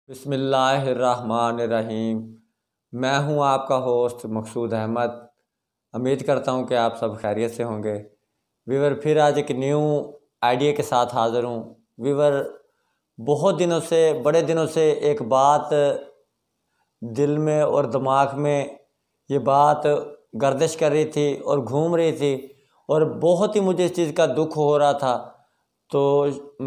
بسم اللہ الرحمن الرحیم۔ میں ہوں آپ کا ہوسٹ مقصود احمد۔ امید کرتا ہوں کہ آپ سب خیریت سے ہوں گے۔ ویور پھر آج ایک نیو آئیڈیا کے ساتھ حاضر ہوں۔ ویور بڑے دنوں سے ایک بات دل میں اور دماغ میں یہ بات گردش کر رہی تھی اور گھوم رہی تھی، اور بہت ہی مجھے اس چیز کا دکھ ہو رہا تھا۔ تو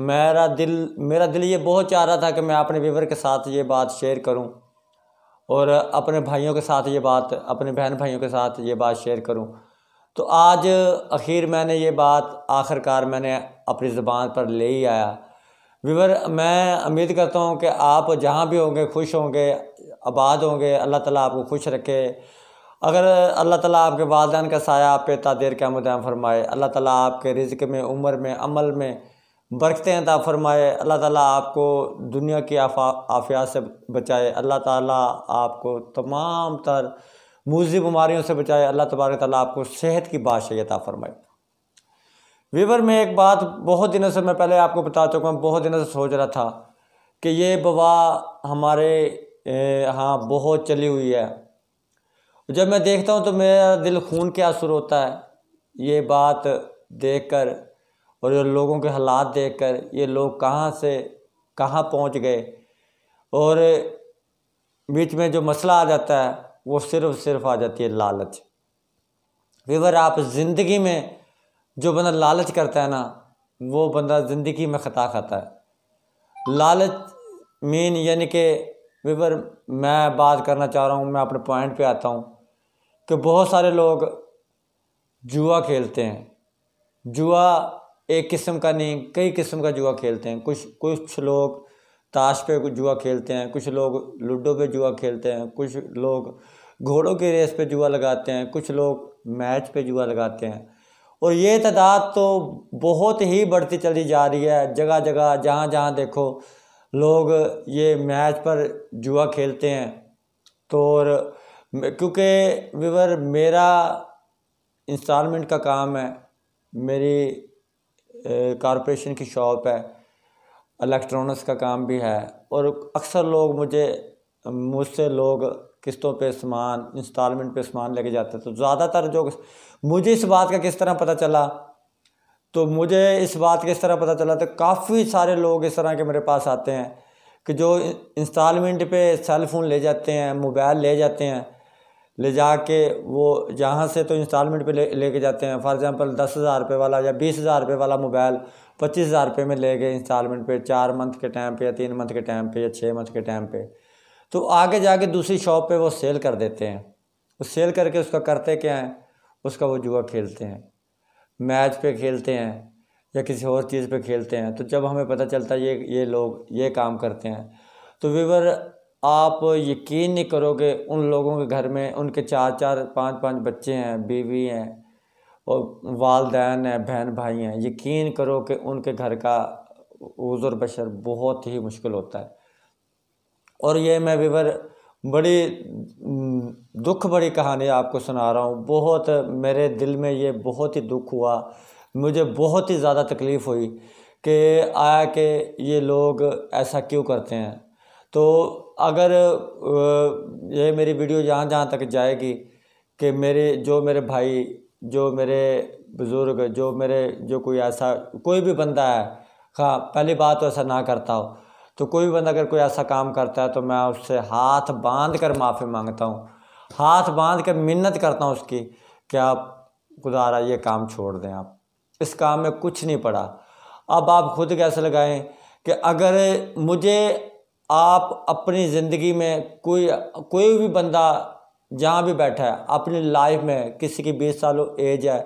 میرا دل یہ بہت چاہ رہا تھا کہ میں اپنے ویور کے ساتھ یہ بات شیئر کروں، اور اپنے بھائیوں کے ساتھ اپنے بہن بھائیوں کے ساتھ یہ بات شیئر کروں۔ تو آج میں نے یہ بات آخرکار میں نے اپنی زبان پر لے ہی آیا۔ ویور، میں امید کرتا ہوں کہ آپ جہاں بھی ہوں گے خوش ہوں گے، آباد ہوں گے۔ اللہ تعالیٰ آپ کو خوش رکھے۔ اگر اللہ تعالیٰ آپ کے والدین کا سایہ آپ پہ تا دیر قیامت دائم فرمائے۔ اللہ تعالیٰ آپ کے رزق میں، عمر میں، عمل میں برکتیں عطا فرمائے۔ اللہ تعالیٰ آپ کو دنیا کی آفات سے بچائے۔ اللہ تعالیٰ آپ کو تمام تر موذی بیماریوں سے بچائے۔ اللہ تبارک تعالیٰ آپ کو صحت کی بادشاہی عطا فرمائے۔ ویور، میں ایک بات بہت دنوں سے، میں پہلے آپ کو بتا چکا ہوں، بہت دنوں سے سوچ رہا تھا کہ یہ وبا ہمارے ہاں بہت چلی ہوئی ہے۔ جب میں دیکھتا ہوں تو میرا دل خون کے آنسو ہوتا ہے یہ بات دیکھ کر، اور یہ لوگوں کے حالات دیکھ کر۔ یہ لوگ کہاں سے کہاں پہنچ گئے، اور بیچ میں جو مسئلہ آ جاتا ہے وہ صرف آ جاتی ہے لالچ۔ ویور، آپ زندگی میں جو بندہ لالچ کرتا ہے نا، وہ بندہ زندگی میں خطا کھاتا ہے۔ لالچ یعنی کہ ویور، میں بات کرنا چاہ رہا ہوں، میں اپنے پوائنٹ پہ آتا ہوں کہ بہت سارے لوگ جوا کھیلتے ہیں۔ جوا ایک قسم کا نہیں، کئی قسم کا جوا کھیلتے ہیں۔ کچھ لوگ تاش پہ جوا کھیلتے ہیں، کچھ لوگ لوڈو پہ جوا کھیلتے ہیں، کچھ لوگ گھوڑوں کی ریس پہ جوا لگاتے ہیں، کچھ لوگ میچ پہ جوا لگاتے ہیں۔ اور یہ تعداد تو بہت ہی بڑھتی چلی جا رہی ہے۔ جگہ جگہ جہاں جہاں دیکھو لوگ یہ میچ پر جوا کھیلتے ہیں۔ تو کیونکہ ویور، میرا انسٹالمنٹ کا کام ہے، میری کارپوریشن کی شاپ ہے، الیکٹرانکس کا کام بھی ہے، اور اکثر لوگ مجھ سے قسطوں پہ سامان، انسٹالمنٹ پہ سامان لے کے جاتے ہیں۔ تو زیادہ تر مجھے اس بات کا کس طرح پتہ چلا، تو کافی سارے لوگ اس طرح کے میرے پاس آتے ہیں کہ جو انسٹالمنٹ پہ سیل فون لے جاتے ہیں، موبائل لے جاتے ہیں، لے جا کے وہ جہاں سے تو انسٹالمنٹ پہ لے کے جاتے ہیں۔ فار ایگزامپل 10,000 روپے والا یا 20,000 روپے والا موبائل 25,000 روپے میں لے گئے انسٹالمنٹ پہ، 4 منتھ کے ٹائم پہ یا 3 منتھ کے ٹائم پہ یا 6 منتھ کے ٹائم پہ۔ تو آگے جا کے دوسری شاپ پہ وہ سیل کر دیتے ہیں۔ وہ سیل کر کے اس کا کرتے کیا ہیں، اس کا وہ جوا کھیلتے ہیں، میچ پہ کھیلتے ہیں یا کسی اور چیز پہ کھیلتے ہیں۔ تو جب ہمیں پتہ چلتا ہے یہ لوگ یہ کام کرتے ہیں، تو ویور، آپ یقین نہیں کرو گے، ان لوگوں کے گھر میں ان کے 4 5 بچے ہیں، بیوی ہیں، اور والدین ہیں، بہن بھائی ہیں۔ یقین کرو کہ ان کے گھر کا گزر بسر بہت ہی مشکل ہوتا ہے۔ اور یہ میں ویور بڑی دکھ بڑی کہانی آپ کو سنا رہا ہوں۔ بہت میرے دل میں یہ بہت ہی دکھ ہوا، مجھے بہت ہی زیادہ تکلیف ہوئی کہ یہ لوگ ایسا کیوں کرتے ہیں۔ تو اگر یہ میری ویڈیو جہاں تک جائے گی کہ میرے بھائی، جو میرے بزرگ، جو کوئی بھی بندہ ہے، ہاں پہلی بات تو ایسا نہ کرتا ہو، تو کوئی بھی بندہ اگر کوئی ایسا کام کرتا ہے تو میں اس سے ہاتھ باندھ کر معافی مانگتا ہوں، ہاتھ باندھ کر منت کرتا ہوں اس کی کہ آپ خدا را یہ کام چھوڑ دیں، آپ اس کام میں کچھ نہیں پڑا۔ اب آپ خود کیسے لگائیں کہ اگر مجھے آپ اپنی زندگی میں کوئی بھی بندہ جہاں بھی بیٹھا ہے اپنی لائف میں، کسی کی 20 سال ایج ہے،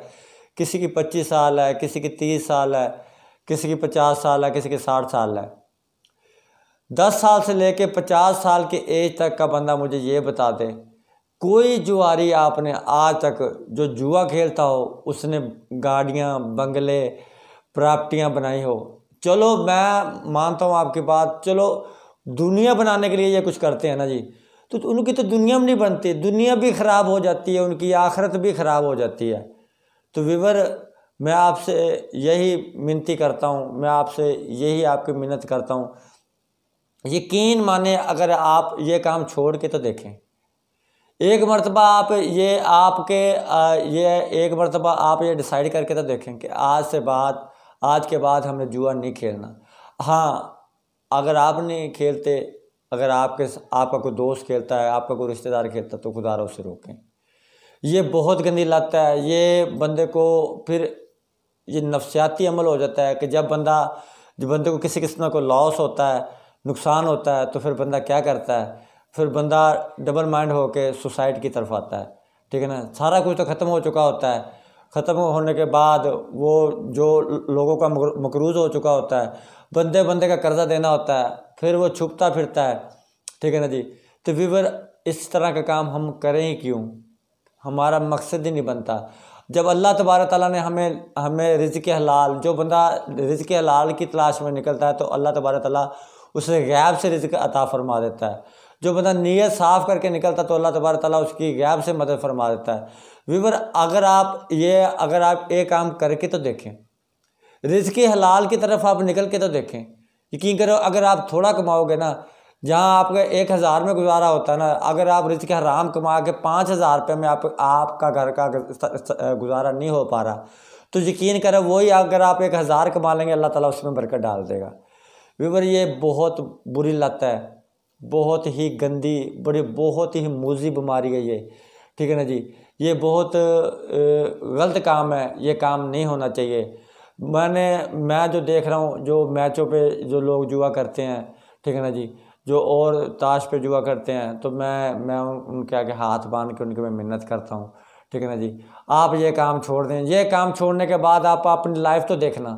کسی کی 25 سال ہے، کسی کی 30 سال ہے، کسی کی 50 سال ہے، کسی کی 60 سال ہے، 10 سال سے لے کے 50 سال کی ایج تک کا بندہ مجھے یہ بتا دے، کوئی جواری آپ نے آج تک جو جوا کھیلتا ہو اس نے گاڑیاں، بنگلے، پراپرٹیاں بنائی ہو۔ چلو میں مانتا ہوں آپ کی بات، چلو دنیا بنانے کے لیے یہ کچھ کرتے ہیں نا جی، تو ان کی تو دنیا میں نہیں بنتی، دنیا بھی خراب ہو جاتی ہے، ان کی آخرت بھی خراب ہو جاتی ہے۔ تو ویور، میں آپ سے یہی منتی کرتا ہوں، میں آپ سے یہی آپ کی منت کرتا ہوں یقین مانے اگر آپ یہ کام چھوڑ کے تو دیکھیں، ایک مرتبہ آپ ایک مرتبہ آپ یہ ڈیسائیڈ کر کے تو دیکھیں کہ آج کے بعد ہم نے جوا نہیں کھیلنا۔ ہاں، اگر آپ نہیں کھیلتے، اگر آپ کا کوئی دوست کھیلتا ہے، آپ کا کوئی رشتہ دار کھیلتا ہے، تو خدا را اسے روکیں۔ یہ بہت گندی لت ہے، یہ بندے کو پھر یہ نفسیاتی عمل ہو جاتا ہے کہ جب بندے کو کسی قسم کا لاس ہوتا ہے، نقصان ہوتا ہے، تو پھر بندہ کیا کرتا ہے، پھر بندہ ڈبل مائنڈ ہو کے سوسائڈ کی طرف آتا ہے، ٹھیک ہے نا۔ سارا کچھ تو ختم ہو چکا ہوتا ہے، ختم ہونے کے بعد وہ جو لوگوں کا مقروض ہو چکا ہوتا ہے، بندے کا قرضہ دینا ہوتا ہے، پھر وہ چھپتا پھرتا ہے، ٹھیک ہے نا جی۔ تو ویور اس طرح کا کام ہم کریں ہی کیوں؟ ہمارا مقصد ہی نہیں بنتا۔ جب اللہ تبارک تعالیٰ نے ہمیں رزق حلال، جو بندہ رزق حلال کی تلاش میں نکلتا ہے تو اللہ تبارک تعالیٰ اسے غیب سے رزق عطا فرما دیتا ہے۔ جو بندہ نیت صاف کر کے نکلتا ہے تو اللہ تبارک تعالیٰ اس کی غیب سے مدد فرما دیتا ہے۔ ویور اگر آپ ایک کام کر کے تو دیکھیں، رزق حلال کی طرف آپ نکل کے تو دیکھیں، یقین کرو اگر آپ تھوڑا کماؤ گے نا، جہاں آپ کا 1000 میں گزارا ہوتا ہے نا، اگر آپ رزق حرام کما کے 5000 روپے میں آپ کا گھر کا گزارا نہیں ہو پا رہا، تو یقین کرو وہی اگر آپ 1000 کما لیں گے، اللہ تعالیٰ اس میں برکت ڈال دے گا۔ ویور یہ بہت بری لت ہے، بہت ہی گندی، بہت ہی موذی بیماری ہے یہ، ٹھیک ہے نا جی۔ یہ بہت غلط کام ہے، یہ کام نہیں ہونا چاہیے۔ میں جو دیکھ رہا ہوں، جو میچوں پہ جو لوگ جوا کرتے ہیں، ٹھیک ہے نا جی، جو اور تاش پہ جوا کرتے ہیں، تو میں ان کے آگے ہاتھ باندھ کے ان کی میں منت کرتا ہوں، ٹھیک ہے نا جی۔ آپ یہ کام چھوڑ دیں، یہ کام چھوڑنے کے بعد آپ اپنی لائف تو دیکھنا،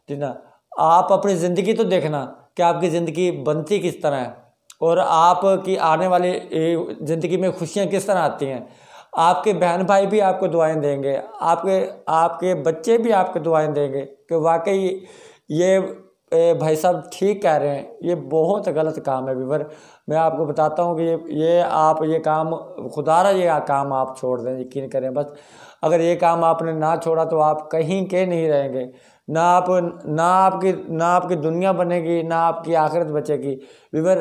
ٹھیک ہے نا، آپ اپنی زندگی تو دیکھنا کہ آپ کی زندگی بنتی کس طرح ہے، اور آپ کی آنے والی زندگی میں خوشیاں کس طرح آتی ہیں۔ آپ کے بہن بھائی بھی آپ کو دعائیں دیں گے، آپ کے بچے بھی آپ کو دعائیں دیں گے کہ واقعی یہ بھائی صاحب ٹھیک کہہ رہے ہیں۔ یہ بہت غلط کام ہے ویور، میں آپ کو بتاتا ہوں کہ یہ کام خدا را یہ کام آپ چھوڑ دیں، یقین کریں بس۔ اگر یہ کام آپ نے نہ چھوڑا تو آپ کہیں کے نہیں رہیں گے، نہ آپ کی دنیا بنے گی، نہ آپ کی آخرت بچے گی۔ ویور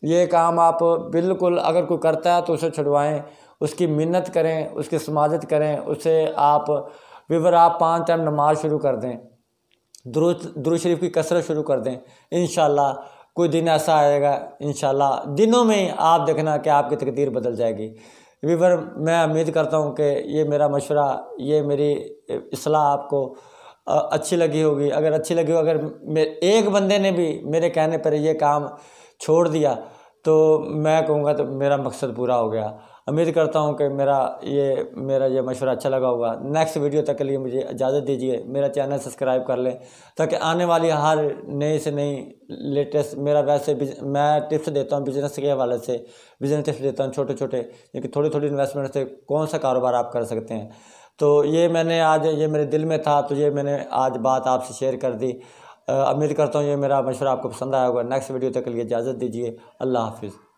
یہ کام آپ بالکل، اگر کوئی کرتا ہے تو اسے چھڑوائیں، اس کی منت کریں، اس کی سماجت کریں، اسے ویور آپ 5 ٹائم نماز شروع کر دیں، درود شریف کی کثرت شروع کر دیں، انشاءاللہ کوئی دن ایسا آئے گا، انشاءاللہ دنوں میں آپ دیکھنا کہ آپ کی تقدیر بدل جائے گی۔ ویور میں امید کرتا ہوں کہ یہ میرا مشورہ، یہ میری اصلاح آپ کو اچھی لگی ہوگی۔ اگر اچھی لگی ہو، اگر ایک بندے نے بھی میرے کہنے پر یہ کام چھوڑ دیا تو میں کہوں گا تو میرا مقصد پورا ہو گیا۔ امید کرتا ہوں کہ میرا یہ مشورہ اچھا لگا ہوگا۔ نیکسٹ ویڈیو تک کے لیے مجھے اجازت دیجیے، میرا چینل سبسکرائب کر لیں تاکہ آنے والی ہر نئی سے نئی لیٹسٹ، میں ٹپس دیتا ہوں بزنس کے حوالے سے، بزنس ٹپس دیتا ہوں چھوٹے لیکن تھوڑی انویسٹمنٹ سے کون سا کاروبار آپ کر سکتے ہیں۔ تو یہ میرے دل میں تھا تو یہ میں نے آج بات آپ سے شیئر کر دی۔ امید کرتا ہوں یہ میرا مشورہ آپ کو پسند آیا ہوگا۔ نیکسٹ ویڈیو تک کے لیے اجازت دیجیے، اللہ حافظ۔